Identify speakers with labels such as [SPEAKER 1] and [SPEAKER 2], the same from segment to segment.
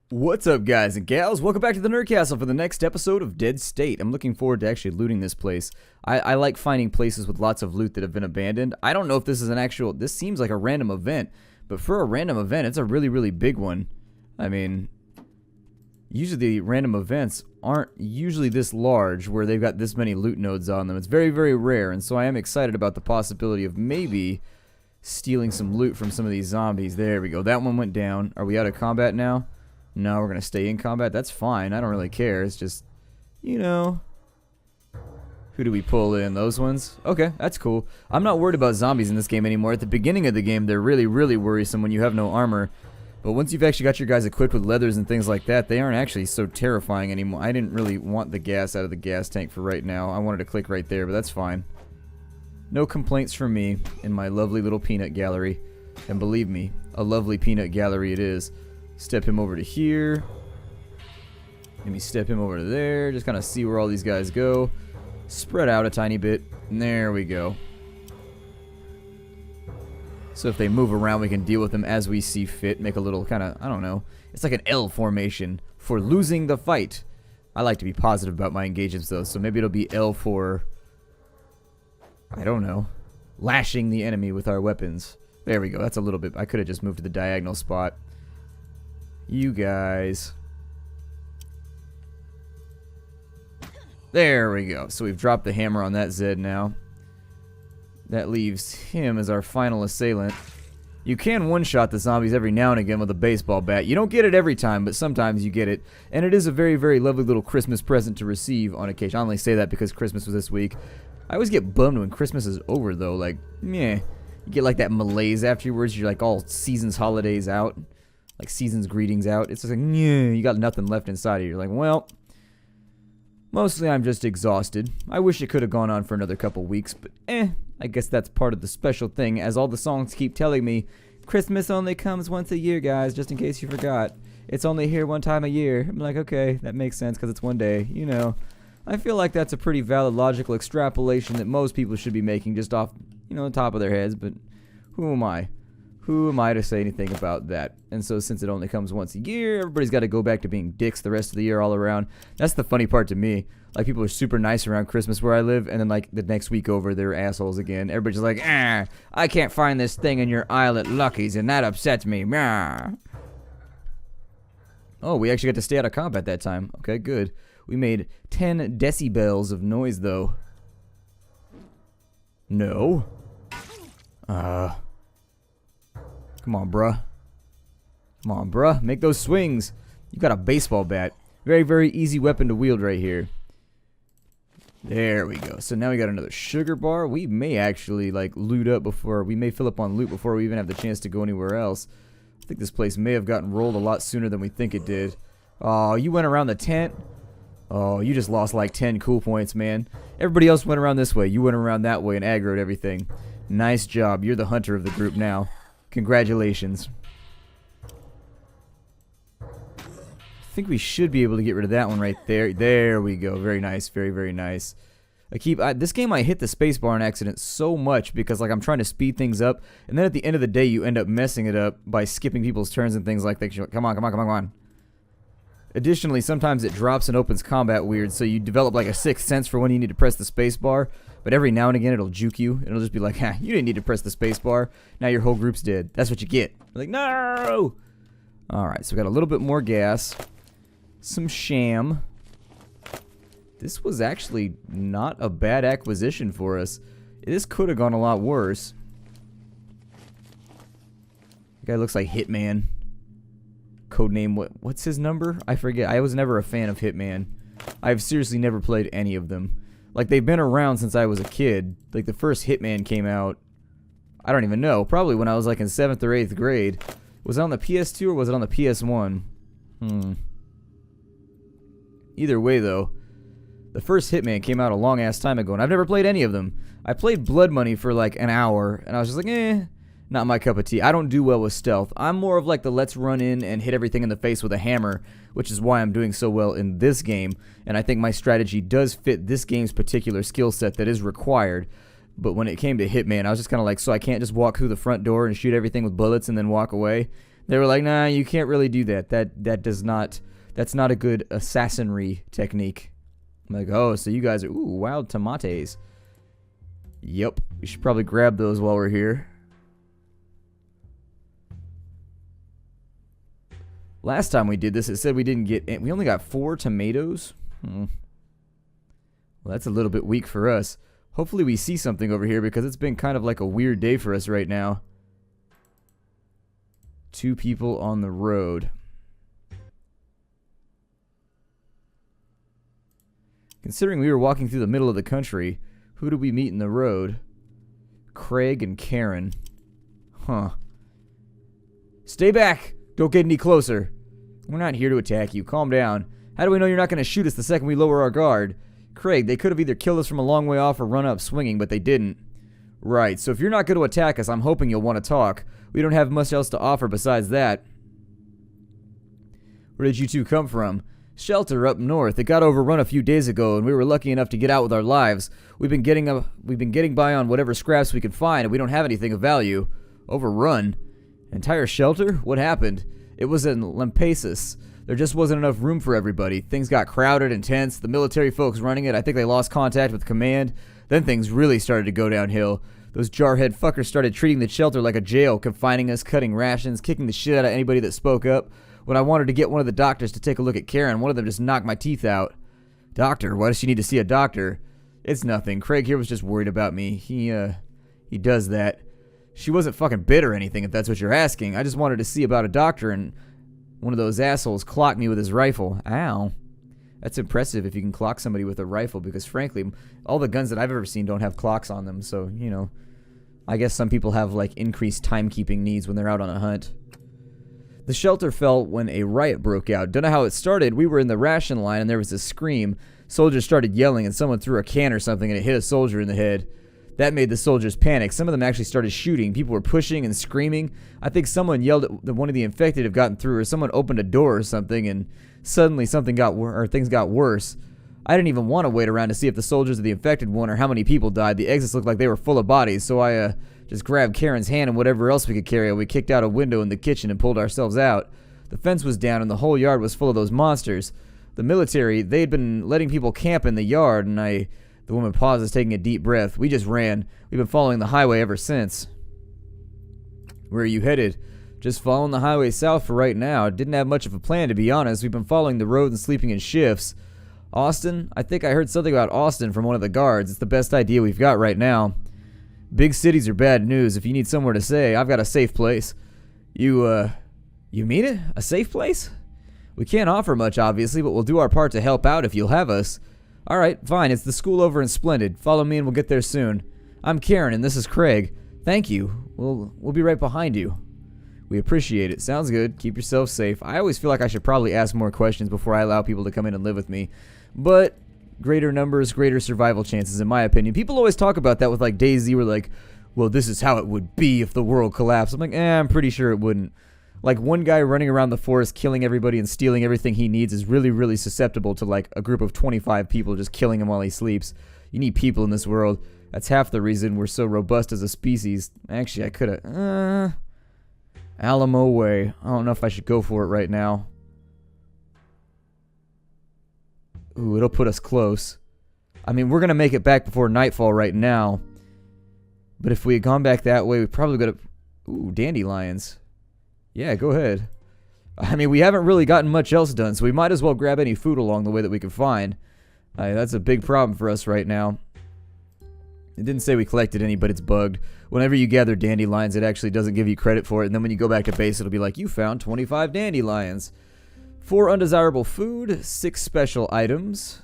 [SPEAKER 1] What's up, guys and gals? Welcome back to the Nerd Castle for the next episode of Dead State. I'm looking forward to actually looting this place. I like finding places with lots of loot that have been abandoned. I don't know if this is an actual... This seems like a random event, but for a random event, it's a really, really big one. I mean, usually the random events aren't usually this large where they've got this many loot nodes on them. It's very, very rare, and so I am excited about the possibility of maybe stealing some loot from some of these zombies. There we go. That one went down. Are we out of combat now? No, we're going to stay in combat. That's fine. I don't really care. It's just, you know. Who do we pull in? Those ones? Okay, that's cool. I'm not worried about zombies in this game anymore. At the beginning of the game, they're really, really worrisome when you have no armor. But once you've actually got your guys equipped with leathers and things like that, they aren't actually so terrifying anymore. I didn't really want the gas out of the gas tank for right now. I wanted to click right there, but that's fine. No complaints from me in my lovely little peanut gallery. And believe me, a lovely peanut gallery it is. Step him over to here. Maybe step him over to there. Just kind of see where all these guys go. Spread out a tiny bit. And there we go. So if they move around, we can deal with them as we see fit. Make a little kind of, I don't know. It's like an L formation for losing the fight. I like to be positive about my engagements though. So maybe it'll be L for, I don't know, lashing the enemy with our weapons. There we go. That's a little bit. I could have just moved to the diagonal spot. You guys. There we go. So we've dropped the hammer on that Zed now. That leaves him as our final assailant. You can one-shot the zombies every now and again with a baseball bat. You don't get it every time, but sometimes you get it. And it is a very, very lovely little Christmas present to receive on occasion. I only say that because Christmas was this week. I always get bummed when Christmas is over, though. Like, meh. You get like that malaise afterwards. You're like all seasons, holidays out. Like season's greetings out. It's just like, yeah, you got nothing left inside of you. You're like, well, mostly I'm just exhausted. I wish it could have gone on for another couple weeks, but I guess that's part of the special thing, as all the songs keep telling me, Christmas only comes once a year, guys, just in case you forgot. It's only here one time a year. I'm like, okay, that makes sense because it's one day, you know. I feel like that's a pretty valid logical extrapolation that most people should be making just off, you know, the top of their heads, but who am I? Who am I to say anything about that? And so since it only comes once a year, everybody's got to go back to being dicks the rest of the year all around. That's the funny part to me. Like, people are super nice around Christmas where I live, and then, like, the next week over, they're assholes again. Everybody's like, I can't find this thing in your aisle at Lucky's, and that upsets me. Oh, we actually got to stay out of combat that time. Okay, good. We made 10 decibels of noise, though. No. Come on, bruh. Come on, bruh. Make those swings. You got a baseball bat. Very, very easy weapon to wield right here. There we go. So now we got another sugar bar. We may actually, like, loot up before... We may fill up on loot before we even have the chance to go anywhere else. I think this place may have gotten rolled a lot sooner than we think it did. Oh, you went around the tent? Oh, you just lost, like, 10 cool points, man. Everybody else went around this way. You went around that way and aggroed everything. Nice job. You're the hunter of the group now. Congratulations. I think we should be able to get rid of that one right there. There we go. Very nice. Very, very nice. This game I hit the spacebar on accident so much because, like, I'm trying to speed things up, and then at the end of the day you end up messing it up by skipping people's turns and things like that. You're like, come on, come on, come on, come on. Additionally, sometimes it drops and opens combat weird, so you develop like a sixth sense for when you need to press the spacebar. But every now and again, it'll juke you. It'll just be like, ha, you didn't need to press the spacebar. Now your whole group's dead. That's what you get. You're like, no! Alright, so we got a little bit more gas. Some sham. This was actually not a bad acquisition for us. This could have gone a lot worse. The guy looks like Hitman. Codename, what's his number? I forget. I was never a fan of Hitman. I've seriously never played any of them. Like, they've been around since I was a kid. Like, the first Hitman came out, I don't even know, probably when I was like in 7th or 8th grade. Was it on the PS2 or was it on the PS1? Either way, though, the first Hitman came out a long-ass time ago, and I've never played any of them. I played Blood Money for like an hour, and I was just like, not my cup of tea. I don't do well with stealth. I'm more of like the let's run in and hit everything in the face with a hammer, which is why I'm doing so well in this game. And I think my strategy does fit this game's particular skill set that is required. But when it came to Hitman, I was just kind of like, so I can't just walk through the front door and shoot everything with bullets and then walk away? They were like, nah, you can't really do that. That's not a good assassinry technique. I'm like, oh, so you guys are, ooh, wild tomates. Yep, we should probably grab those while we're here. Last time we did this, it said we didn't get, we only got 4 tomatoes. Well, that's a little bit weak for us. Hopefully we see something over here because it's been kind of like a weird day for us right now. 2 people on the road. Considering we were walking through the middle of the country, who did we meet in the road? Craig and Karen. Huh. Stay back! Don't get any closer. We're not here to attack you. Calm down. How do we know you're not going to shoot us the second we lower our guard? Craig, they could have either killed us from a long way off or run up swinging, but they didn't. Right, so if you're not going to attack us, I'm hoping you'll want to talk. We don't have much else to offer besides that. Where did you 2 come from? Shelter up north. It got overrun a few days ago, and we were lucky enough to get out with our lives. We've been getting by on whatever scraps we could find, and we don't have anything of value. Overrun? Entire shelter? What happened? It was in Lampasas. There just wasn't enough room for everybody. Things got crowded and tense. The military folks running it, I think they lost contact with command. Then things really started to go downhill. Those jarhead fuckers started treating the shelter like a jail, confining us, cutting rations, kicking the shit out of anybody that spoke up. When I wanted to get one of the doctors to take a look at Karen, one of them just knocked my teeth out. Doctor? Why does she need to see a doctor? It's nothing. Craig here was just worried about me. He does that. She wasn't fucking bit or anything, if that's what you're asking. I just wanted to see about a doctor, and one of those assholes clocked me with his rifle. Ow. That's impressive if you can clock somebody with a rifle, because frankly, all the guns that I've ever seen don't have clocks on them, so, you know. I guess some people have, like, increased timekeeping needs when they're out on a hunt. The shelter fell when a riot broke out. Don't know how it started. We were in the ration line and there was a scream. Soldiers started yelling and someone threw a can or something and it hit a soldier in the head. That made the soldiers panic. Some of them actually started shooting. People were pushing and screaming. I think someone yelled that one of the infected had gotten through, or someone opened a door or something, and suddenly things got worse. I didn't even want to wait around to see if the soldiers of the infected won or how many people died. The exits looked like they were full of bodies, so I just grabbed Karen's hand and whatever else we could carry. We kicked out a window in the kitchen and pulled ourselves out. The fence was down and the whole yard was full of those monsters. The military, they'd been letting people camp in the yard, and the woman pauses, taking a deep breath. We just ran. We've been following the highway ever since. Where are you headed? Just following the highway south for right now. Didn't have much of a plan, to be honest. We've been following the road and sleeping in shifts. Austin? I think I heard something about Austin from one of the guards. It's the best idea we've got right now. Big cities are bad news. If you need somewhere to stay, I've got a safe place. You mean it? A safe place? We can't offer much, obviously, but we'll do our part to help out if you'll have us. Alright, fine. It's the school over in Splendid. Follow me and we'll get there soon. I'm Karen and this is Craig. Thank you. We'll be right behind you. We appreciate it. Sounds good. Keep yourself safe. I always feel like I should probably ask more questions before I allow people to come in and live with me. But greater numbers, greater survival chances, in my opinion. People always talk about that with like DayZ, where like, well, this is how it would be if the world collapsed. I'm like, I'm pretty sure it wouldn't. Like, one guy running around the forest killing everybody and stealing everything he needs is really, really susceptible to like a group of 25 people just killing him while he sleeps. You need people in this world. That's half the reason we're so robust as a species. Actually, I could have... Alamo Way. I don't know if I should go for it right now. Ooh, it'll put us close. I mean, we're going to make it back before nightfall right now. But if we had gone back that way, we probably got to... Ooh, dandelions. Yeah, go ahead. I mean, we haven't really gotten much else done, so we might as well grab any food along the way that we can find. That's a big problem for us right now. It didn't say we collected any, but it's bugged. Whenever you gather dandelions, it actually doesn't give you credit for it, and then when you go back to base, it'll be like, you found 25 dandelions. 4 undesirable food, 6 special items,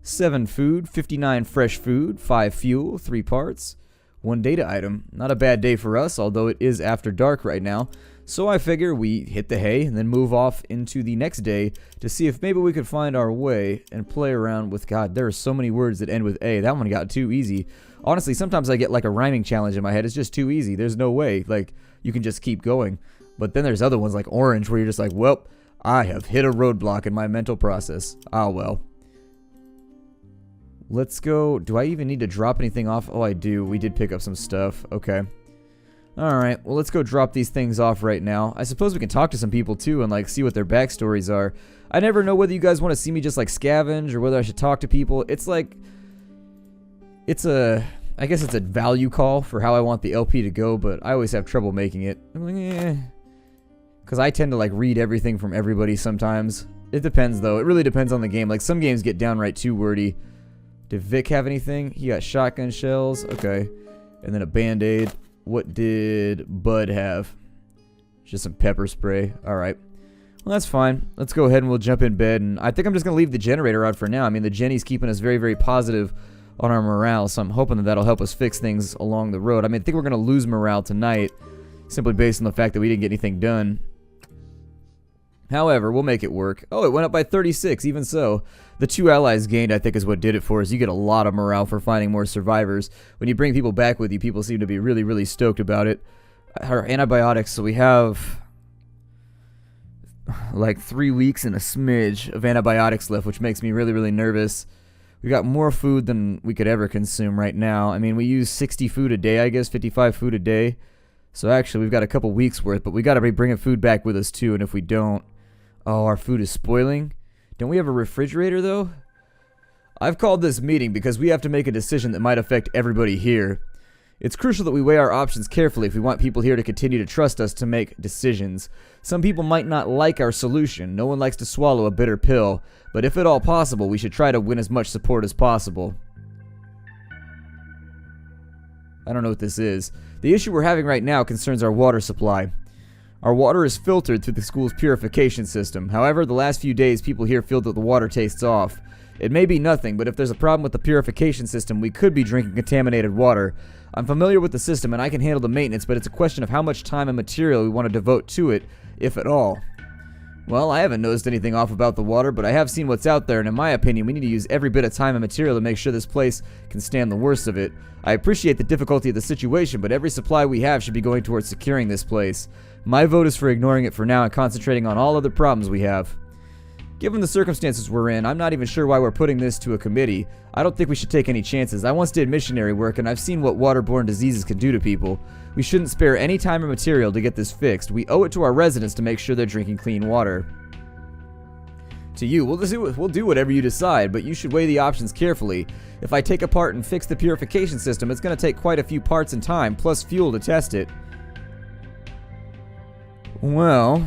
[SPEAKER 1] 7 food, 59 fresh food, 5 fuel, 3 parts, 1 data item. Not a bad day for us, although it is after dark right now. So I figure we hit the hay and then move off into the next day to see if maybe we could find our way and play around with... God, there are so many words that end with A. That one got too easy. Honestly, sometimes I get like a rhyming challenge in my head. It's just too easy. There's no way. Like, you can just keep going. But then there's other ones like orange where you're just like, well, I have hit a roadblock in my mental process. Ah, well. Let's go. Do I even need to drop anything off? Oh, I do. We did pick up some stuff. Okay. Alright, well let's go drop these things off right now. I suppose we can talk to some people too and like see what their backstories are. I never know whether you guys want to see me just like scavenge or whether I should talk to people. It's like... I guess it's a value call for how I want the LP to go, but I always have trouble making it. I'm like, eh. Because I tend to like read everything from everybody sometimes. It depends though. It really depends on the game. Like some games get downright too wordy. Did Vic have anything? He got shotgun shells. Okay. And then a band-aid. What did Bud have? Just some pepper spray. Alright. Well, that's fine. Let's go ahead and we'll jump in bed. And I think I'm just going to leave the generator out for now. I mean, the Jenny's keeping us very, very positive on our morale. So I'm hoping that that'll help us fix things along the road. I mean, I think we're going to lose morale tonight. Simply based on the fact that we didn't get anything done. However, we'll make it work. Oh, it went up by 36. Even so, the 2 allies gained, I think, is what did it for us. You get a lot of morale for finding more survivors. When you bring people back with you, people seem to be really, really stoked about it. Our antibiotics, so we have like 3 weeks and a smidge of antibiotics left, which makes me really, really nervous. We got more food than we could ever consume right now. I mean, we use 60 food a day, I guess, 55 food a day. So actually, we've got a couple weeks worth, but we got to be bringing food back with us too, and if we don't... Oh, our food is spoiling? Don't we have a refrigerator, though? I've called this meeting because we have to make a decision that might affect everybody here. It's crucial that we weigh our options carefully if we want people here to continue to trust us to make decisions. Some people might not like our solution. No one likes to swallow a bitter pill. But if at all possible, we should try to win as much support as possible. I don't know what this is. The issue we're having right now concerns our water supply. Our water is filtered through the school's purification system. However, the last few days, people here feel that the water tastes off. It may be nothing, but if there's a problem with the purification system, we could be drinking contaminated water. I'm familiar with the system and I can handle the maintenance, but it's a question of how much time and material we want to devote to it, if at all. Well, I haven't noticed anything off about the water, but I have seen what's out there, and in my opinion, we need to use every bit of time and material to make sure this place can stand the worst of it. I appreciate the difficulty of the situation, but every supply we have should be going towards securing this place. My vote is for ignoring it for now and concentrating on all other problems we have. Given the circumstances we're in, I'm not even sure why we're putting this to a committee. I don't think we should take any chances. I once did missionary work, and I've seen what waterborne diseases can do to people. We shouldn't spare any time or material to get this fixed. We owe it to our residents to make sure they're drinking clean water. To you, we'll do whatever you decide, but you should weigh the options carefully. If I take apart and fix the purification system, it's going to take quite a few parts and time, plus fuel to test it. Well...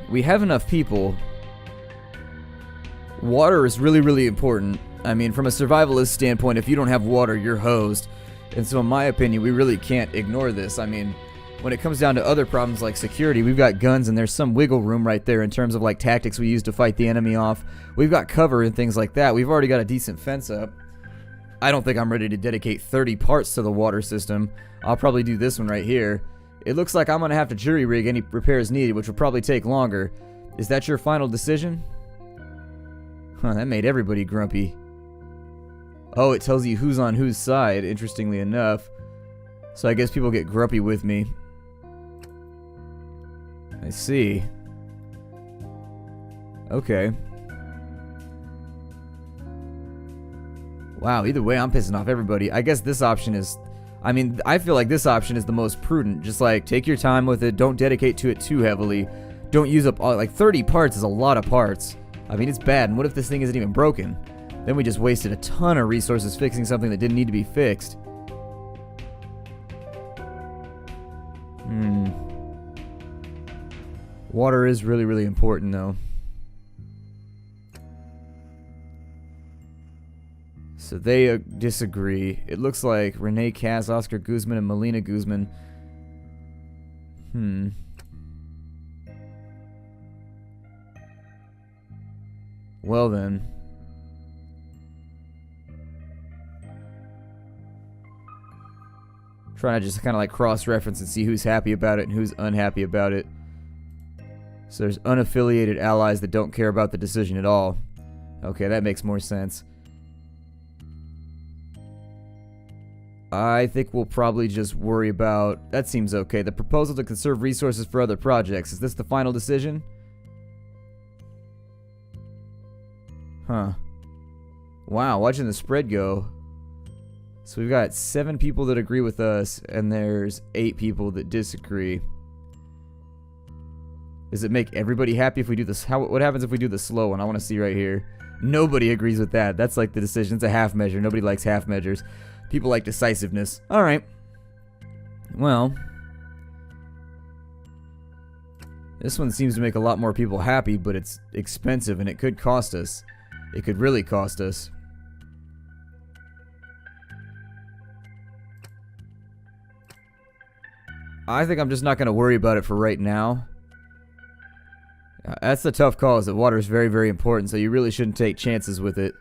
[SPEAKER 1] we have enough people. Water is really, really important. I mean, from a survivalist standpoint, if you don't have water, you're hosed. And so in my opinion, we really can't ignore this. I mean, when it comes down to other problems like security, we've got guns and there's some wiggle room right there in terms of like tactics we use to fight the enemy off. We've got cover and things like that. We've already got a decent fence up. I don't think I'm ready to dedicate 30 parts to the water system. I'll probably do this one right here. It looks like I'm going to have to jury rig any repairs needed, which will probably take longer. Is that your final decision? Huh, that made everybody grumpy. Oh, it tells you who's on whose side, interestingly enough. So I guess people get grumpy with me. I see. Okay. Wow, either way, I'm pissing off everybody. I guess this option is... I mean, I feel like this option is the most prudent. Just like, take your time with it. Don't dedicate to it too heavily. Don't use up all... like, 30 parts is a lot of parts. I mean, it's bad. And what if this thing isn't even broken? Then we just wasted a ton of resources fixing something that didn't need to be fixed. Water is really, really important, though. So they disagree. It looks like Renee Cass, Oscar Guzman, and Melina Guzman. Well then. Trying to just kind of like cross-reference and see who's happy about it and who's unhappy about it. So there's unaffiliated allies that don't care about the decision at all. Okay, that makes more sense. I think we'll probably just worry about... that seems okay. The proposal to conserve resources for other projects. Is this the final decision? Huh. Wow, watching the spread go. So we've got 7 people that agree with us, and there's 8 people that disagree. Does it make everybody happy if we do this? What happens if we do the slow one? I want to see right here. Nobody agrees with that. That's like the decision. It's a half measure. Nobody likes half measures. People like decisiveness. All right. Well, this one seems to make a lot more people happy, but it's expensive and it could cost us. It could really cost us. I think I'm just not going to worry about it for right now. That's the tough call, is that water is very, very important, so you really shouldn't take chances with it.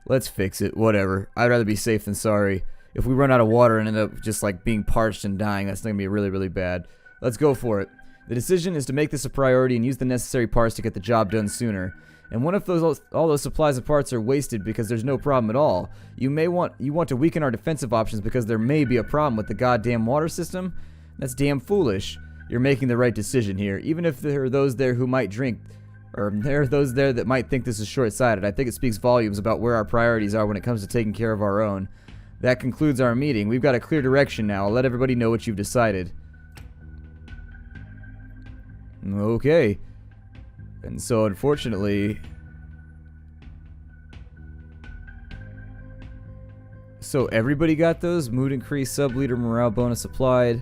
[SPEAKER 1] Let's fix it. Whatever. I'd rather be safe than sorry. If we run out of water and end up just like being parched and dying, that's going to be really, really bad. Let's go for it. The decision is to make this a priority and use the necessary parts to get the job done sooner. And what if all those supplies and parts are wasted because there's no problem at all? You want to weaken our defensive options because there may be a problem with the goddamn water system? That's damn foolish. You're making the right decision here. Even if there are those there who might drink, or there are those there that might think this is short-sighted, I think it speaks volumes about where our priorities are when it comes to taking care of our own. That concludes our meeting. We've got a clear direction now. I'll let everybody know what you've decided. Okay. And so, unfortunately... So, everybody got those? Mood increase, sub-leader morale bonus applied.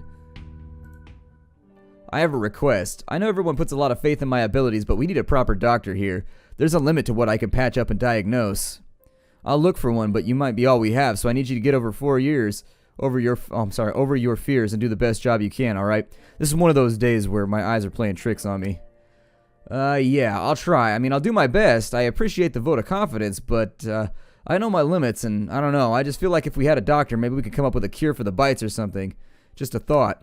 [SPEAKER 1] I have a request. I know everyone puts a lot of faith in my abilities, but we need a proper doctor here. There's a limit to what I can patch up and diagnose. I'll look for one, but you might be all we have, so I need you to get over 4 years over your fears and do the best job you can, alright? This is one of those days where my eyes are playing tricks on me. Yeah, I'll try. I mean, I'll do my best. I appreciate the vote of confidence, but, I know my limits, and I don't know. I just feel like if we had a doctor, maybe we could come up with a cure for the bites or something. Just a thought.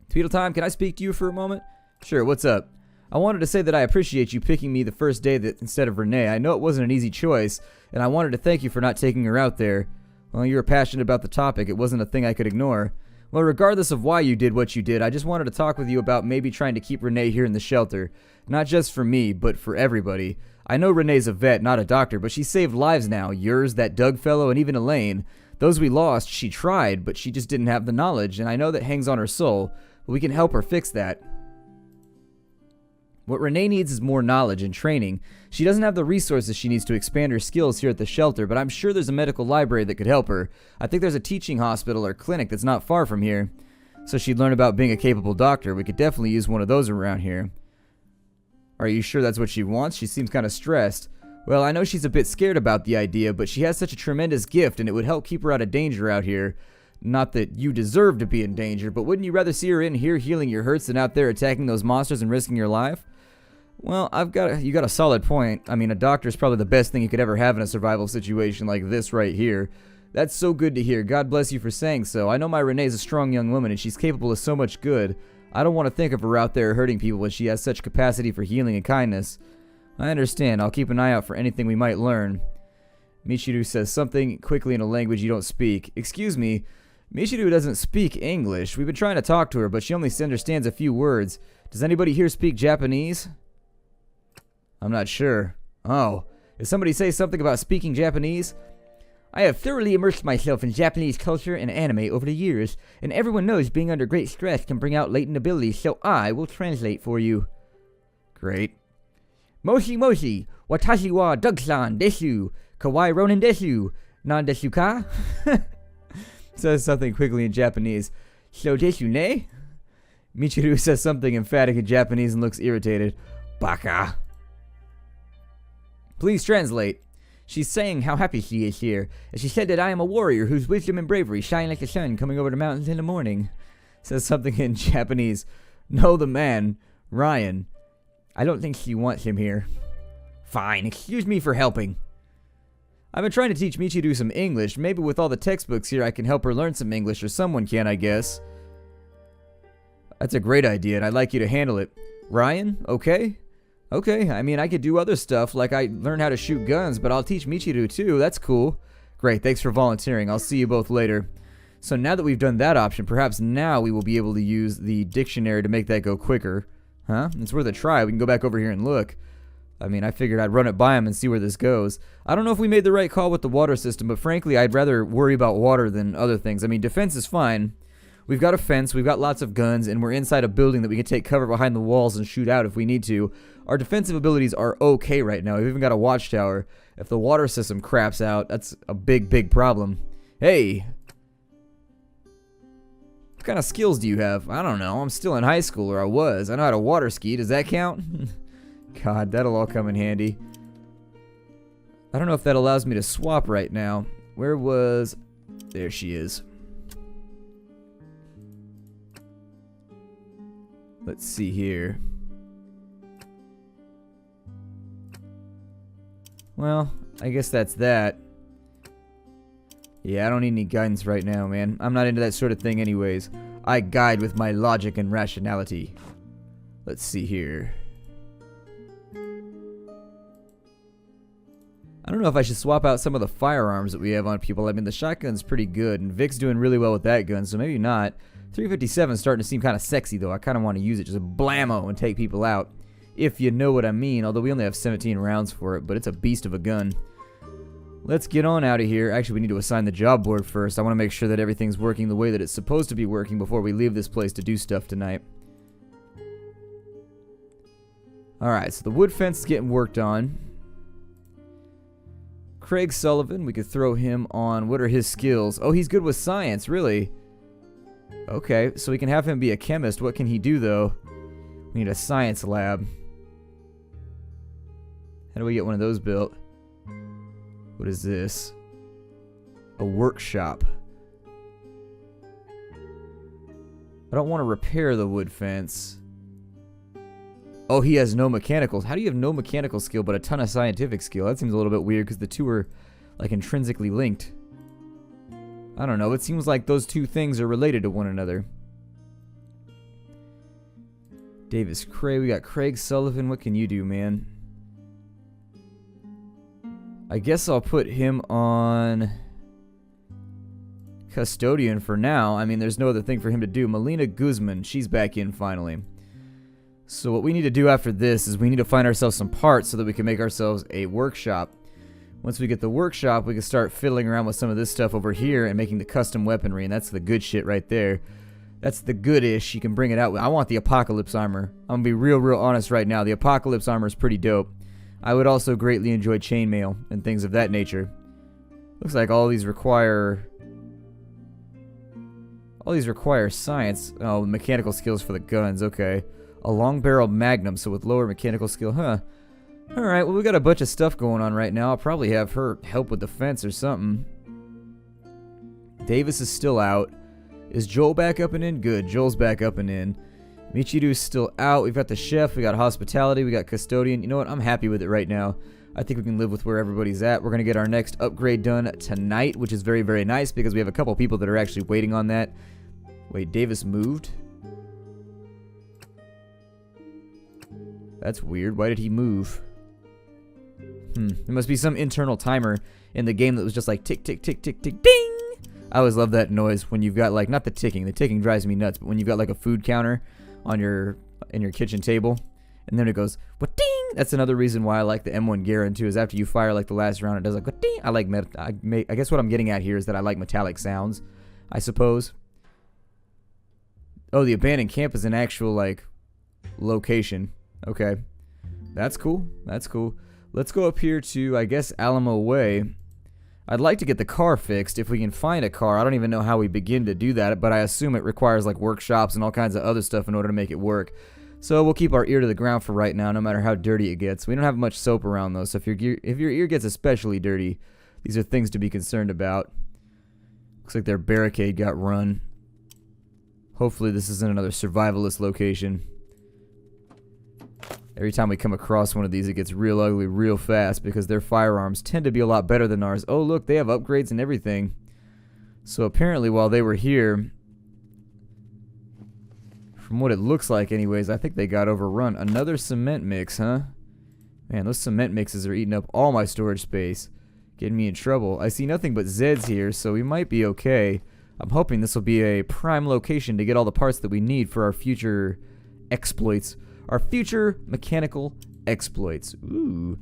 [SPEAKER 1] Tweedletime, can I speak to you for a moment? Sure, what's up? I wanted to say that I appreciate you picking me the first day instead of Renee. I know it wasn't an easy choice, and I wanted to thank you for not taking her out there. Well, you were passionate about the topic. It wasn't a thing I could ignore. Well, regardless of why you did what you did, I just wanted to talk with you about maybe trying to keep Renee here in the shelter. Not just for me, but for everybody. I know Renee's a vet, not a doctor, but she saved lives now. Yours, that Doug fellow, and even Elaine. Those we lost, she tried, but she just didn't have the knowledge, and I know that hangs on her soul. But we can help her fix that. What Renee needs is more knowledge and training. She doesn't have the resources she needs to expand her skills here at the shelter, but I'm sure there's a medical library that could help her. I think there's a teaching hospital or clinic that's not far from here. So she'd learn about being a capable doctor. We could definitely use one of those around here. Are you sure that's what she wants? She seems kind of stressed. Well, I know she's a bit scared about the idea, but she has such a tremendous gift, and it would help keep her out of danger out here. Not that you deserve to be in danger, but wouldn't you rather see her in here healing your hurts than out there attacking those monsters and risking your life? Well, you got a solid point. I mean, a doctor is probably the best thing you could ever have in a survival situation like this right here. That's so good to hear. God bless you for saying so. I know my Renee's a strong young woman, and she's capable of so much good. I don't want to think of her out there hurting people when she has such capacity for healing and kindness. I understand. I'll keep an eye out for anything we might learn. Michiru says something quickly in a language you don't speak. Excuse me. Michiru doesn't speak English. We've been trying to talk to her, but she only understands a few words. Does anybody here speak Japanese? I'm not sure. Oh. Did somebody say something about speaking Japanese? I have thoroughly immersed myself in Japanese culture and anime over the years, and everyone knows being under great stress can bring out latent abilities, so I will translate for you. Great. Moshi moshi, watashi wa Doug-san desu, kawaii ronin desu, nan desu ka? Says something quickly in Japanese. So desu ne? Michiru says something emphatic in Japanese and looks irritated. Baka. Please translate. She's saying how happy she is here, and she said that I am a warrior whose wisdom and bravery shine like the sun coming over the mountains in the morning. Says something in Japanese. No, the man, Ryan. I don't think she wants him here. Fine, excuse me for helping. I've been trying to teach Michiru some English. Maybe with all the textbooks here I can help her learn some English, or someone can, I guess. That's a great idea, and I'd like you to handle it. Ryan, okay? Okay, I mean, I could do other stuff, like I learn how to shoot guns, but I'll teach Michiru too. That's cool. Great, thanks for volunteering. I'll see you both later. So now that we've done that option, perhaps now we will be able to use the dictionary to make that go quicker. Huh? It's worth a try. We can go back over here and look. I mean, I figured I'd run it by him and see where this goes. I don't know if we made the right call with the water system, but frankly, I'd rather worry about water than other things. I mean, defense is fine. We've got a fence, we've got lots of guns, and we're inside a building that we can take cover behind the walls and shoot out if we need to. Our defensive abilities are okay right now. We've even got a watchtower. If the water system craps out, that's a big, big problem. Hey! What kind of skills do you have? I don't know. I'm still in high school, or I was. I know how to water ski. Does that count? God, that'll all come in handy. I don't know if that allows me to swap right now. Where was... There she is. Let's see here. Well, I guess that's that. Yeah, I don't need any guidance right now, man. I'm not into that sort of thing anyways. I guide with my logic and rationality. Let's see here. I don't know if I should swap out some of the firearms that we have on people. I mean, the shotgun's pretty good, and Vic's doing really well with that gun, so maybe not. 357 is starting to seem kind of sexy, though. I kind of want to use it just blammo and take people out, if you know what I mean, although we only have 17 rounds for it, but it's a beast of a gun. Let's get on out of here. Actually, we need to assign the job board first. I want to make sure that everything's working the way that it's supposed to be working before we leave this place to do stuff tonight. Alright, so the wood fence is getting worked on. Craig Sullivan, we could throw him on. What are his skills? Oh, he's good with science, really? Okay, so we can have him be a chemist. What can he do, though? We need a science lab. How do we get one of those built? What is this? A workshop. I don't want to repair the wood fence. Oh, he has no mechanicals. How do you have no mechanical skill but a ton of scientific skill? That seems a little bit weird because the two are like intrinsically linked. I don't know. It seems like those two things are related to one another. Davis Cray. We got Craig Sullivan. What can you do, man? I guess I'll put him on custodian for now. I mean, there's no other thing for him to do. Melina Guzman. She's back in finally. So what we need to do after this is we need to find ourselves some parts so that we can make ourselves a workshop. Once we get the workshop, we can start fiddling around with some of this stuff over here and making the custom weaponry, and that's the good shit right there. That's the good-ish. You can bring it out with. I want the Apocalypse armor. I'm going to be real honest right now. The Apocalypse armor is pretty dope. I would also greatly enjoy chainmail and things of that nature. Looks like all these require science. Oh, mechanical skills for the guns. Okay. A long barrel magnum, so with lower mechanical skill. Huh. Alright, well, we got a bunch of stuff going on right now. I'll probably have her help with the fence or something. Davis is still out. Is Joel back up and in? Good. Joel's back up and in. Michiru's still out. We've got the chef. We got hospitality. We got custodian. You know what? I'm happy with it right now. I think we can live with where everybody's at. We're going to get our next upgrade done tonight, which is very, very nice because we have a couple people that are actually waiting on that. Wait, Davis moved? That's weird. Why did he move? There must be some internal timer in the game that was just like tick, tick, tick, tick, tick, ding! I always love that noise when you've got like, not the ticking drives me nuts, but when you've got like a food counter on in your kitchen table, and then it goes, what ding! That's another reason why I like the M1 Garand too, is after you fire like the last round, it does like, what ding! I guess what I'm getting at here is that I like metallic sounds, I suppose. Oh, the abandoned camp is an actual like location. Okay. That's cool. That's cool. Let's go up here to, I guess, Alamo Way. I'd like to get the car fixed if we can find a car. I don't even know how we begin to do that, but I assume it requires like workshops and all kinds of other stuff in order to make it work. So we'll keep our ear to the ground for right now, no matter how dirty it gets. We don't have much soap around though, so if your ear gets especially dirty, these are things to be concerned about. Looks like their barricade got run. Hopefully this isn't another survivalist location. Every time we come across one of these, it gets real ugly real fast because their firearms tend to be a lot better than ours. Oh, look, they have upgrades and everything. So apparently while they were here, from what it looks like anyways, I think they got overrun. Another cement mix, huh? Man, those cement mixes are eating up all my storage space. Getting me in trouble. I see nothing but Zeds here, so we might be okay. I'm hoping this will be a prime location to get all the parts that we need for our future exploits. Our future mechanical exploits. Ooh.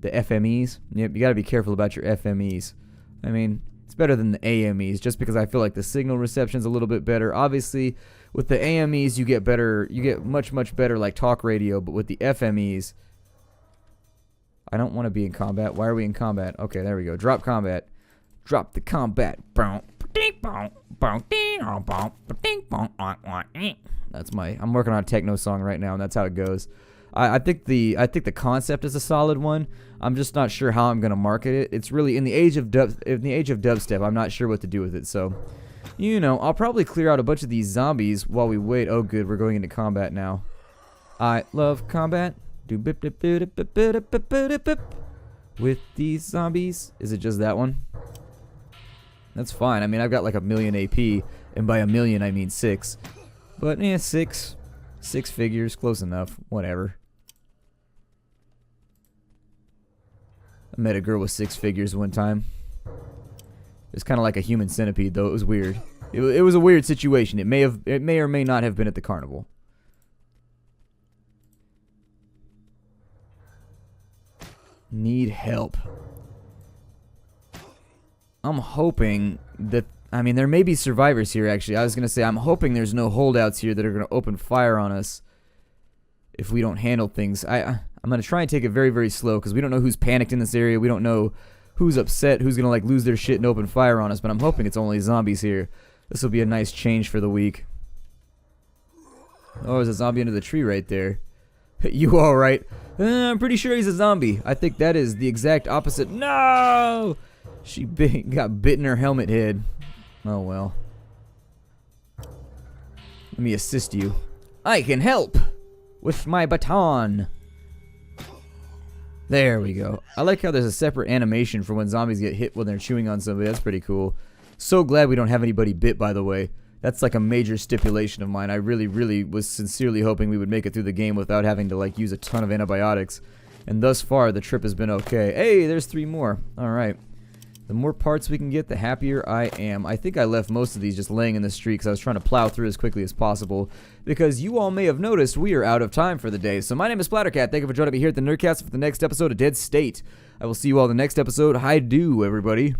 [SPEAKER 1] The FMEs. Yep, you gotta be careful about your FMEs. I mean, it's better than the AMEs, just because I feel like the signal reception's a little bit better. Obviously, with the AMEs, you get much better, like, talk radio, but with the FMEs, I don't want to be in combat. Why are we in combat? Okay, there we go. Drop combat. Drop the combat. That's I'm working on a techno song right now, and that's how it goes. I think the concept is a solid one. I'm just not sure how I'm gonna market it. It's really in the age of dubstep. I'm not sure what to do with it. So, you know, I'll probably clear out a bunch of these zombies while we wait. Oh, good, we're going into combat now. I love combat. With these zombies. Is it just that one? That's fine. I mean, I've got like 1,000,000 AP, and by 1,000,000 I mean 6. But yeah, 6 figures, close enough. Whatever. I met a girl with 6 figures one time. It was kind of like a human centipede, though. It was weird. It was a weird situation. It may or may not have been at the carnival. Need help. I'm hoping that, I mean, there may be survivors here, actually. I was going to say, I'm hoping there's no holdouts here that are going to open fire on us if we don't handle things. I'm going to try and take it very, very slow, because we don't know who's panicked in this area. We don't know who's upset, who's going to, like, lose their shit and open fire on us, but I'm hoping it's only zombies here. This will be a nice change for the week. Oh, there's a zombie under the tree right there. You alright? I'm pretty sure he's a zombie. I think that is the exact opposite. No! She got bit in her helmet head. Oh well. Let me assist you. I can help with my baton. There we go. I like how there's a separate animation for when zombies get hit when they're chewing on somebody. That's pretty cool. So glad we don't have anybody bit, by the way. That's like a major stipulation of mine. I really, really was sincerely hoping we would make it through the game without having to like use a ton of antibiotics. And thus far, the trip has been okay. Hey, there's 3 more. Alright. The more parts we can get, the happier I am. I think I left most of these just laying in the street because I was trying to plow through as quickly as possible. Because you all may have noticed we are out of time for the day. So my name is Splattercat. Thank you for joining me here at the Nerdcast for the next episode of Dead State. I will see you all in the next episode. Hi-do, everybody.